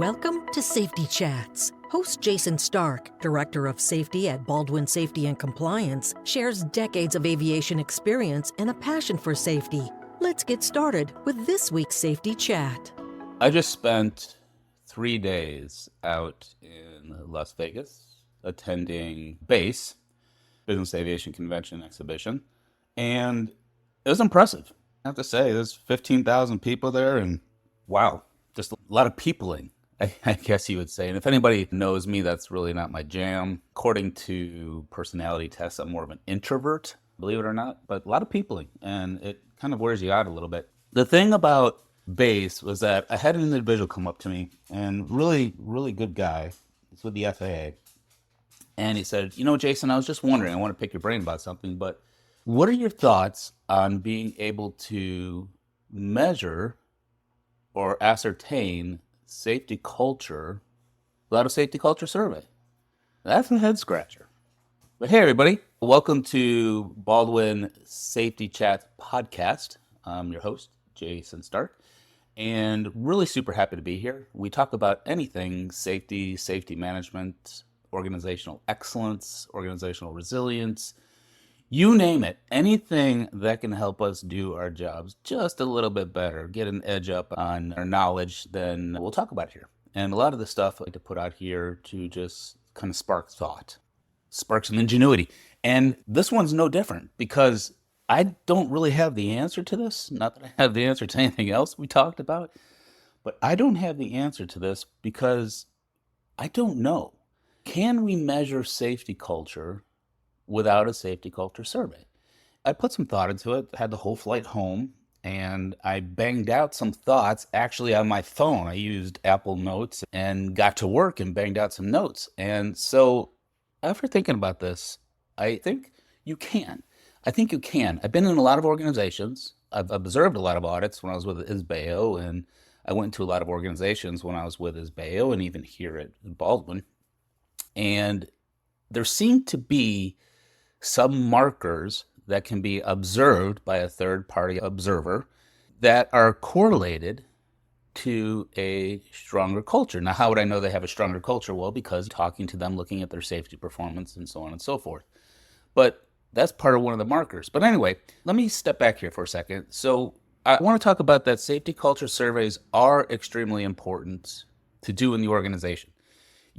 Welcome to Safety Chats. Host Jason Starke, Director of Safety at Baldwin Safety and Compliance, shares decades of aviation experience and a passion for safety. Let's get started with this week's Safety Chat. I just spent 3 days out in Las Vegas attending BASE, Business Aviation Convention Exhibition, and it was impressive. I have to say, there's 15,000 people there, and wow, just a lot of peopling, I guess you would say. And if anybody knows me, that's really not my jam. According to personality tests, I'm more of an introvert, believe it or not, but a lot of peopling, and it kind of wears you out a little bit. The thing about BASE was that I had an individual come up to me, and really good guy. It's with the FAA. And he said, Jason, I was just wondering, I want to pick your brain about something, but what are your thoughts on being able to measure or ascertain safety culture without a safety culture survey? That's a head scratcher. But hey, everybody, welcome to Baldwin Safety Chat podcast. I'm your host, Jason Starke, and really super happy to be here. We talk about anything safety, safety management, organizational excellence, organizational resilience, you name it, anything that can help us do our jobs just a little bit better, get an edge up on our knowledge, then we'll talk about it here. And a lot of the stuff I like to put out here to just kind of spark thought, spark some ingenuity. And this one's no different because I don't really have the answer to this. Not that I have the answer to anything else we talked about, but I don't have the answer to this because I don't know. Can we measure safety culture without a safety culture survey? I put some thought into it, had the whole flight home, and I banged out some thoughts actually on my phone. I used Apple Notes and got to work and banged out some notes. And so after thinking about this, I think you can. I think you can. I've been in a lot of organizations. I've observed a lot of audits when I was with ISBAO, and I went to a lot of organizations when I was with ISBAO and even here at Baldwin. And there seemed to be some markers that can be observed by a third-party observer that are correlated to a stronger culture. Now, how would I know they have a stronger culture? Well, because talking to them, looking at their safety performance, and so on and so forth. But that's part of one of the markers. But anyway, let me step back here for a second. So I want to talk about that safety culture surveys are extremely important to do in the organization.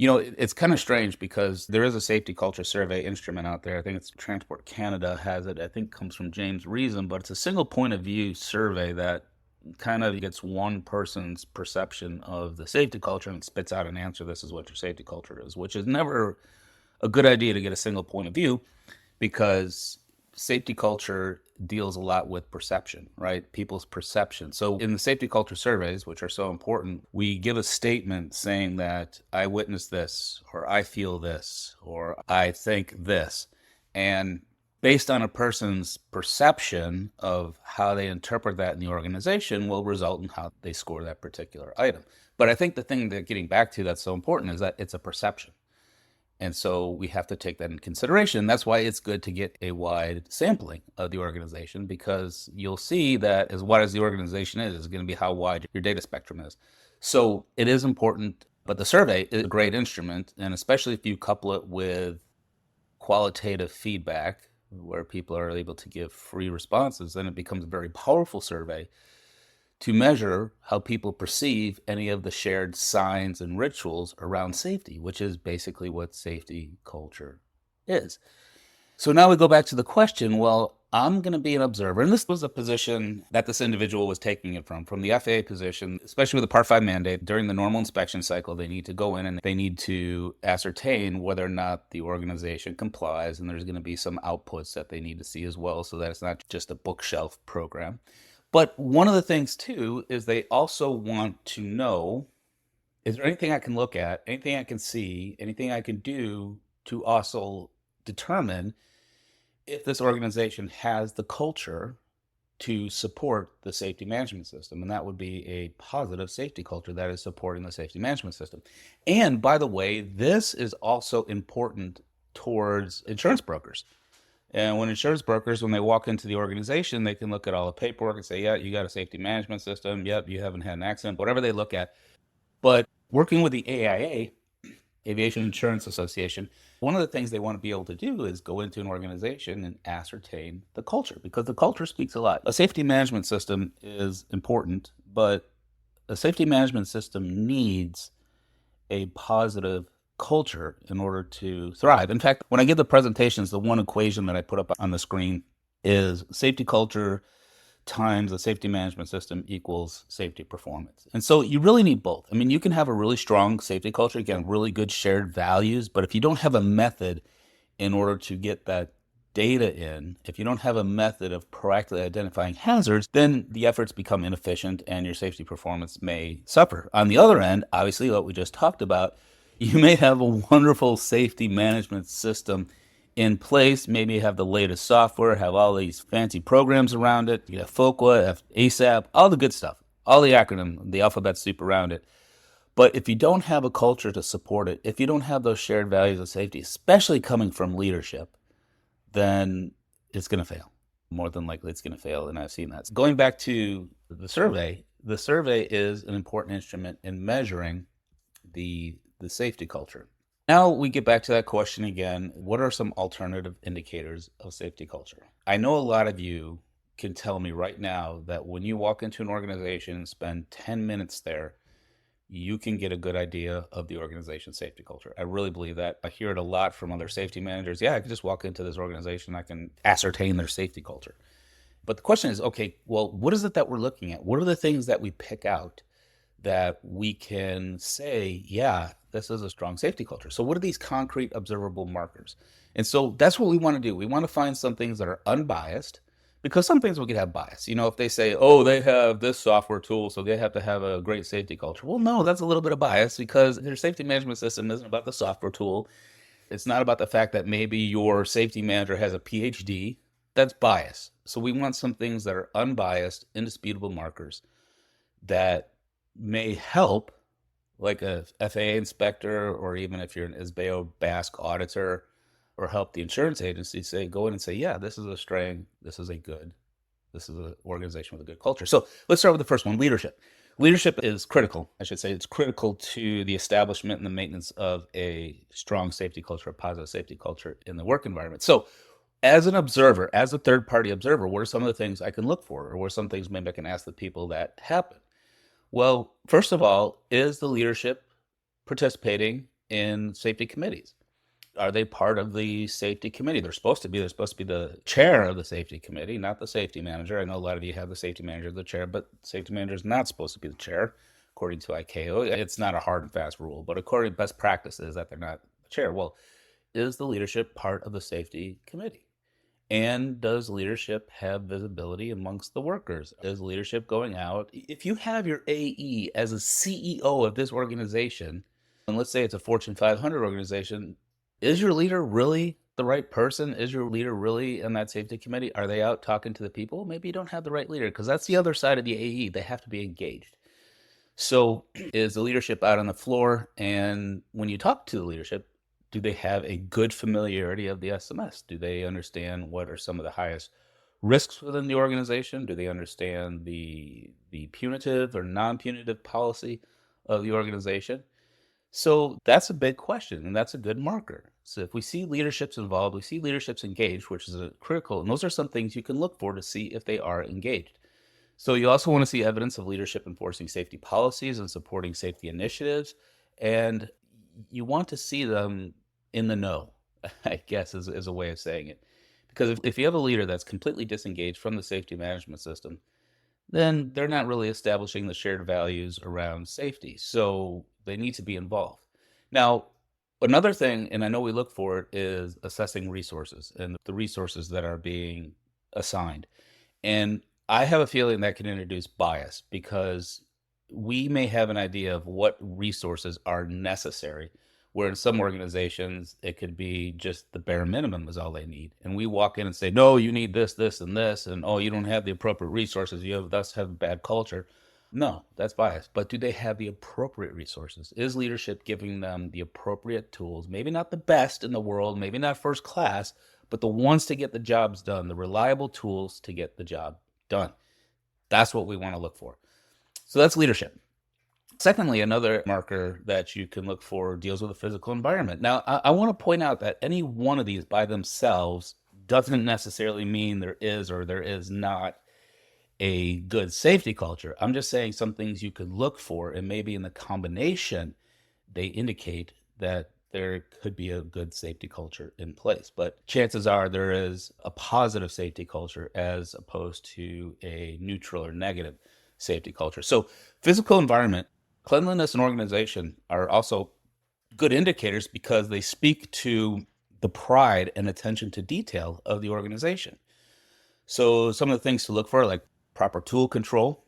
It's kind of strange because there is a safety culture survey instrument out there. I think it's Transport Canada has it. I think it comes from James Reason, but it's a single point of view survey that kind of gets one person's perception of the safety culture and spits out an answer. This is what your safety culture is, which is never a good idea to get a single point of view because safety culture deals a lot with perception, right? People's perception. So in the safety culture surveys, which are so important, we give a statement saying that I witnessed this, or I feel this, or I think this. And based on a person's perception of how they interpret that in the organization will result in how they score that particular item. But I think the thing that getting back to that's so important is that it's a perception. And so we have to take that in consideration. That's why it's good to get a wide sampling of the organization because you'll see that as wide as the organization is going to be how wide your data spectrum is. So it is important, but the survey is a great instrument, and especially if you couple it with qualitative feedback where people are able to give free responses, then it becomes a very powerful survey to measure how people perceive any of the shared signs and rituals around safety, which is basically what safety culture is. So now we go back to the question, well, I'm going to be an observer. And this was a position that this individual was taking it from the FAA position, especially with the Part 5 mandate. During the normal inspection cycle, they need to go in and they need to ascertain whether or not the organization complies. And there's going to be some outputs that they need to see as well so that it's not just a bookshelf program. But one of the things, too, is they also want to know, is there anything I can look at, anything I can see, anything I can do to also determine if this organization has the culture to support the safety management system? And that would be a positive safety culture that is supporting the safety management system. And by the way, this is also important towards insurance brokers. And when insurance brokers, when they walk into the organization, they can look at all the paperwork and say, yeah, you got a safety management system. Yep, you haven't had an accident, whatever they look at. But Working with the AIA, Aviation Insurance Association, one of the things they want to be able to do is go into an organization and ascertain the culture, because the culture speaks a lot. A safety management system is important, but a safety management system needs a positive culture in order to thrive. In fact, when I give the presentations, the one equation that I put up on the screen is safety culture times the safety management system equals safety performance. And so you really need both. I mean, you can have a really strong safety culture, again, really good shared values, but if you don't have a method in order to get that data in, if you don't have a method of proactively identifying hazards, then the efforts become inefficient and your safety performance may suffer. On the other end, obviously, what we just talked about, you may have a wonderful safety management system in place, maybe have the latest software, have all these fancy programs around it. You have FOQA, have ASAP, all the good stuff, all the acronym, the alphabet soup around it. But if you don't have a culture to support it, if you don't have those shared values of safety, especially coming from leadership, then it's going to fail. More than likely, it's going to fail, and I've seen that. Going back to the survey is an important instrument in measuring the safety culture. Now we get back to that question again. What are some alternative indicators of safety culture? I know a lot of you can tell me right now that when you walk into an organization and spend 10 minutes there, you can get a good idea of the organization's safety culture. I really believe that. I hear it a lot from other safety managers. Yeah, I can just walk into this organization, I can ascertain their safety culture. But the question is, okay, well, what is it that we're looking at? What are the things that we pick out that we can say, yeah, this is a strong safety culture? So what are these concrete observable markers? And so that's what we want to do. We want to find some things that are unbiased, because some things we could have bias. You know, if they say, oh, they have this software tool, so they have to have a great safety culture. Well, no, that's a little bit of bias, because their safety management system isn't about the software tool. It's not about the fact that maybe your safety manager has a PhD. That's bias. So we want some things that are unbiased, indisputable markers that may help, like a FAA inspector, or even if you're an ISBAO BASC auditor, or help the insurance agency go in and say, yeah, this is a strength, this is an organization with a good culture. So let's start with the first one, leadership. Leadership is critical, I should say. It's critical to the establishment and the maintenance of a strong safety culture, a positive safety culture in the work environment. So as an observer, as a third-party observer, what are some of the things I can look for? Or what are some things maybe I can ask the people that happen? Well, first of all, is the leadership participating in safety committees? Are they part of the safety committee? They're supposed to be. They're supposed to be the chair of the safety committee, not the safety manager. I know a lot of you have the safety manager as the chair, but the safety manager is not supposed to be the chair, according to ICAO. It's not a hard and fast rule, but according to best practices that they're not the chair. Well, is the leadership part of the safety committee? And does leadership have visibility amongst the workers? Is leadership going out? If you have your AE as a CEO of this organization, and let's say it's a Fortune 500 organization, is your leader really the right person? Is your leader really in that safety committee? Are they out talking to the people? Maybe you don't have the right leader, because that's the other side of the AE. They have to be engaged. So is the leadership out on the floor? And when you talk to the leadership, do they have a good familiarity of the SMS? Do they understand what are some of the highest risks within the organization? Do they understand the punitive or non-punitive policy of the organization? So that's a big question, and that's a good marker. So if we see leadership's involved, we see leadership's engaged, which is critical, and those are some things you can look for to see if they are engaged. So you also want to see evidence of leadership enforcing safety policies and supporting safety initiatives, and you want to see them in the know, I guess is a way of saying it. Because if you have a leader that's completely disengaged from the safety management system, then they're not really establishing the shared values around safety. So they need to be involved. Now, another thing, and I know we look for it, is assessing resources and the resources that are being assigned. And I have a feeling that can introduce bias, because we may have an idea of what resources are necessary, where in some organizations, it could be just the bare minimum is all they need. And we walk in and say, no, you need this, this, and this, and oh, you don't have the appropriate resources, you thus have a bad culture. No, that's bias. But do they have the appropriate resources? Is leadership giving them the appropriate tools? Maybe not the best in the world, maybe not first class, but the ones to get the jobs done, the reliable tools to get the job done. That's what we want to look for. So that's leadership. Secondly, another marker that you can look for deals with the physical environment. Now, I want to point out that any one of these by themselves doesn't necessarily mean there is or there is not a good safety culture. I'm just saying some things you could look for, and maybe in the combination, they indicate that there could be a good safety culture in place. But chances are there is a positive safety culture as opposed to a neutral or negative safety culture. So physical environment, cleanliness, and organization are also good indicators because they speak to the pride and attention to detail of the organization. So some of the things to look for, like proper tool control.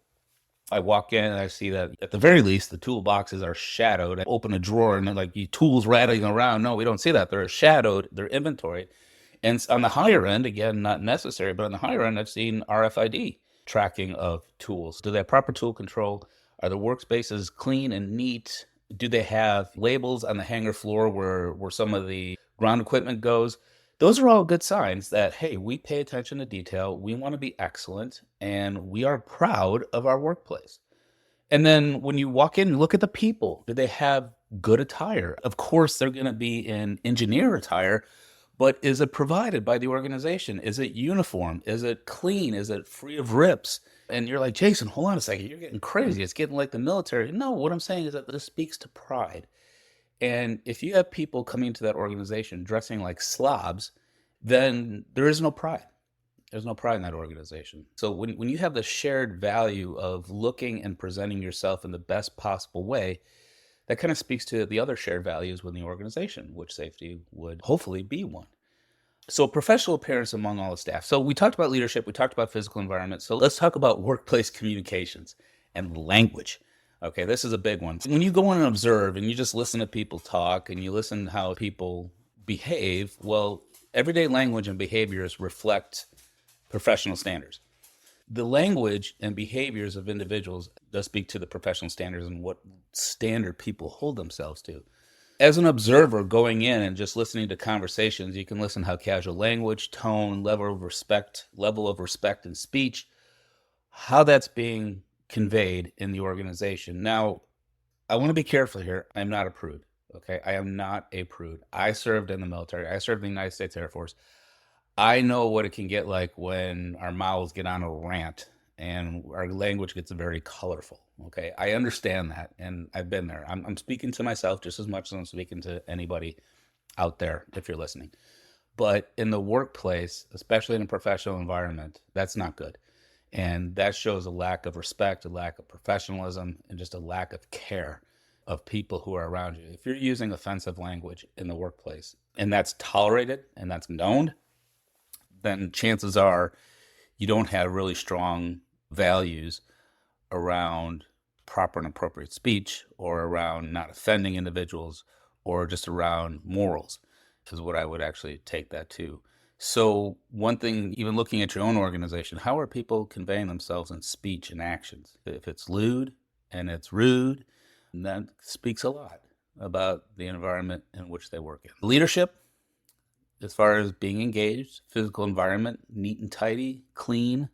I walk in and I see that at the very least, the toolboxes are shadowed. I open a drawer and like you tools rattling around. No, we don't see that. They're shadowed, they're inventoried. And on the higher end, again, not necessary, but on the higher end, I've seen RFID tracking of tools. Do they have proper tool control? Are the workspaces clean and neat? Do they have labels on the hangar floor where some of the ground equipment goes? Those are all good signs that, hey, we pay attention to detail, we want to be excellent, and we are proud of our workplace. And then when you walk in, look at the people. Do they have good attire? Of course, they're going to be in engineer attire, but is it provided by the organization? Is it uniform? Is it clean? Is it free of rips? And you're like, Jason, hold on a second. You're getting crazy. It's getting like the military. No, what I'm saying is that this speaks to pride. And if you have people coming to that organization dressing like slobs, then there is no pride. There's no pride in that organization. So when you have the shared value of looking and presenting yourself in the best possible way, that kind of speaks to the other shared values within the organization, which safety would hopefully be one. So professional appearance among all the staff. So we talked about leadership, we talked about physical environment. So let's talk about workplace communications and language. Okay, this is a big one. When you go in and observe and you just listen to people talk and you listen to how people behave, well, everyday language and behaviors reflect professional standards. The language and behaviors of individuals does speak to the professional standards and what standard people hold themselves to. As an observer going in and just listening to conversations, you can listen to how casual language, tone, level of respect in speech, how that's being conveyed in the organization. Now, I want to be careful here. I'm not a prude. Okay, I am not a prude. I served in the military. I served in the United States Air Force. I know what it can get like when our mouths get on a rant and our language gets very colorful. Okay, I understand that, and I've been there. I'm speaking to myself just as much as I'm speaking to anybody out there if you're listening. But in the workplace, especially in a professional environment, that's not good. And that shows a lack of respect, a lack of professionalism, and just a lack of care of people who are around you. If you're using offensive language in the workplace and that's tolerated and that's known, then chances are you don't have really strong values around proper and appropriate speech or around not offending individuals or just around morals is what I would actually take that to. So one thing, even looking at your own organization, how are people conveying themselves in speech and actions? If it's lewd and it's rude, that speaks a lot about the environment in which they work in. Leadership, as far as being engaged, physical environment, neat and tidy, clean,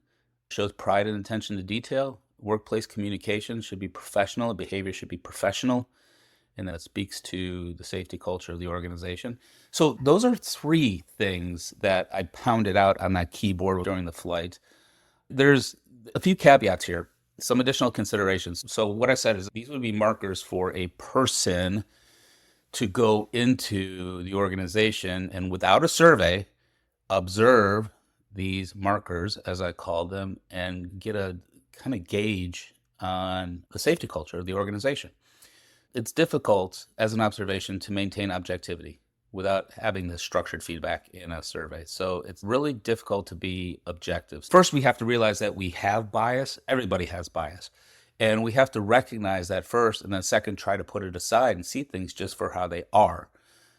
shows pride and attention to detail. Workplace communication should be professional. Behavior should be professional. And that speaks to the safety culture of the organization. So those are three things that I pounded out on that keyboard during the flight. There's a few caveats here, some additional considerations. So what I said is these would be markers for a person to go into the organization and without a survey, observe these markers, as I call them, and get a kind of gauge on the safety culture of the organization. It's difficult as an observation to maintain objectivity without having this structured feedback in a survey. So it's really difficult to be objective. First, we have to realize that we have bias. Everybody has bias. And we have to recognize that first, and then second, try to put it aside and see things just for how they are.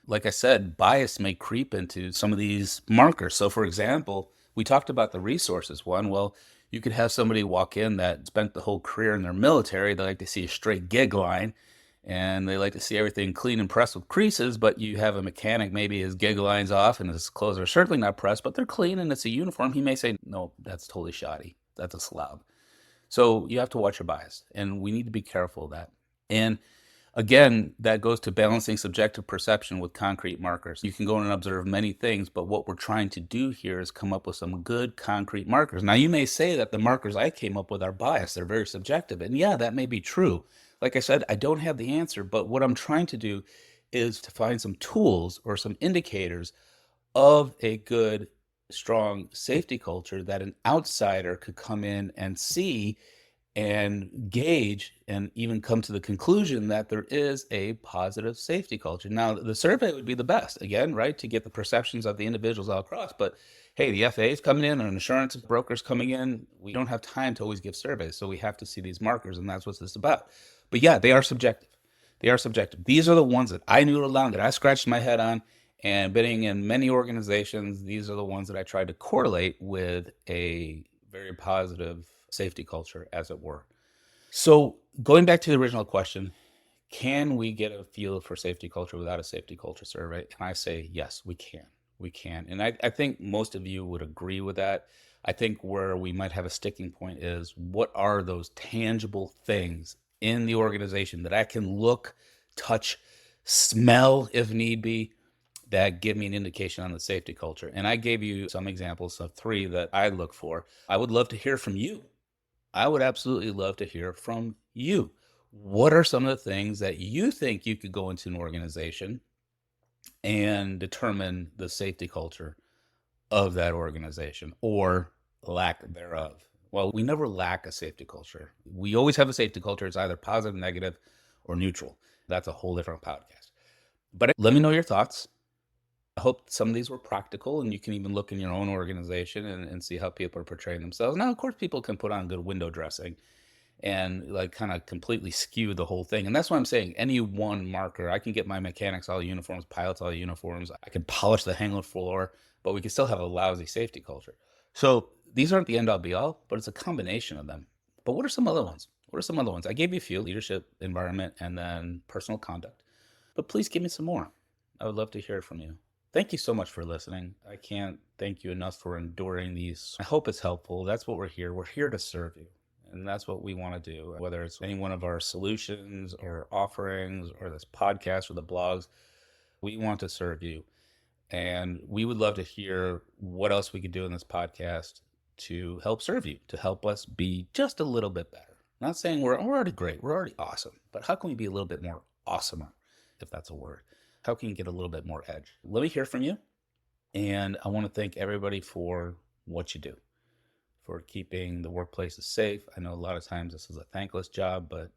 Like I said, bias may creep into some of these markers. So for example, we talked about the resources one. Well, you could have somebody walk in that spent the whole career in their military. They like to see a straight gig line. And they like to see everything clean and pressed with creases, but you have a mechanic, maybe his gig line's off and his clothes are certainly not pressed, but they're clean and it's a uniform. He may say, no, that's totally shoddy. That's a slob. So you have to watch your bias, and we need to be careful of that. And again, that goes to balancing subjective perception with concrete markers. You can go and observe many things, but what we're trying to do here is come up with some good concrete markers. Now, you may say that the markers I came up with are biased. They're very subjective. And yeah, that may be true. Like I said, I don't have the answer, but what I'm trying to do is to find some tools or some indicators of a good, strong safety culture that an outsider could come in and see and gauge and even come to the conclusion that there is a positive safety culture. Now, the survey would be the best, again, right, to get the perceptions of the individuals all across. But hey, the FAA is coming in and insurance brokers coming in. We don't have time to always give surveys, so we have to see these markers, and that's what this is about. But yeah, they are subjective. They are subjective. These are the ones that I noodled down, that I scratched my head on, and being in many organizations, these are the ones that I tried to correlate with a very positive safety culture, as it were. So going back to the original question, can we get a feel for safety culture without a safety culture survey? And I say, yes, we can. We can. And I think most of you would agree with that. I think where we might have a sticking point is, what are those tangible things in the organization that I can look, touch, smell, if need be, that give me an indication on the safety culture? And I gave you some examples of 3 that I look for. I would love to hear from you. I would absolutely love to hear from you. What are some of the things that you think you could go into an organization and determine the safety culture of that organization, or lack thereof? Well, we never lack a safety culture. We always have a safety culture. It's either positive, negative, or neutral. That's a whole different podcast. But let me know your thoughts. I hope some of these were practical, and you can even look in your own organization and see how people are portraying themselves. Now, of course, people can put on good window dressing and like kind of completely skew the whole thing. And that's why I'm saying any one marker, I can get my mechanics all uniforms, pilots all uniforms. I can polish the hangar floor, but we can still have a lousy safety culture. So these aren't the end all be all, but it's a combination of them. But what are some other ones? What are some other ones? I gave you a few: leadership, environment, and then personal conduct. But please give me some more. I would love to hear from you. Thank you so much for listening. I can't thank you enough for enduring these. I hope it's helpful. That's what we're here. We're here to serve you. And that's what we want to do, whether it's any one of our solutions or offerings or this podcast or the blogs. We want to serve you. And we would love to hear what else we could do in this podcast to help serve you, to help us be just a little bit better. Not saying we're already great, we're already awesome, but how can we be a little bit more awesomer, if that's a word? How can you get a little bit more edge? Let me hear from you. And I want to thank everybody for what you do, for keeping the workplaces safe. I know a lot of times this is a thankless job, but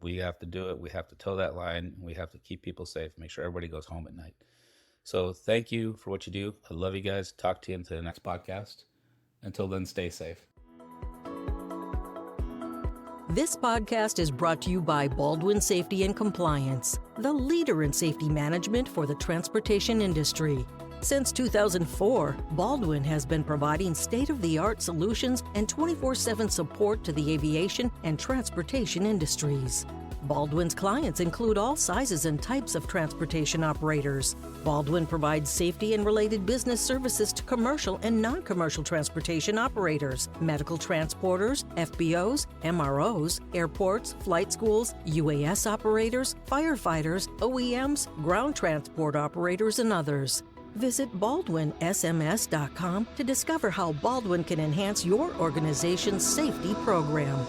we have to do it. We have to toe that line. We have to keep people safe, make sure everybody goes home at night. So thank you for what you do. I love you guys. Talk to you into the next podcast. Until then, stay safe. This podcast is brought to you by Baldwin Safety and Compliance, the leader in safety management for the transportation industry. Since 2004, Baldwin has been providing state-of-the-art solutions and 24/7 support to the aviation and transportation industries. Baldwin's clients include all sizes and types of transportation operators. Baldwin provides safety and related business services to commercial and non-commercial transportation operators, medical transporters, FBOs, MROs, airports, flight schools, UAS operators, firefighters, OEMs, ground transport operators, and others. Visit BaldwinSMS.com to discover how Baldwin can enhance your organization's safety program.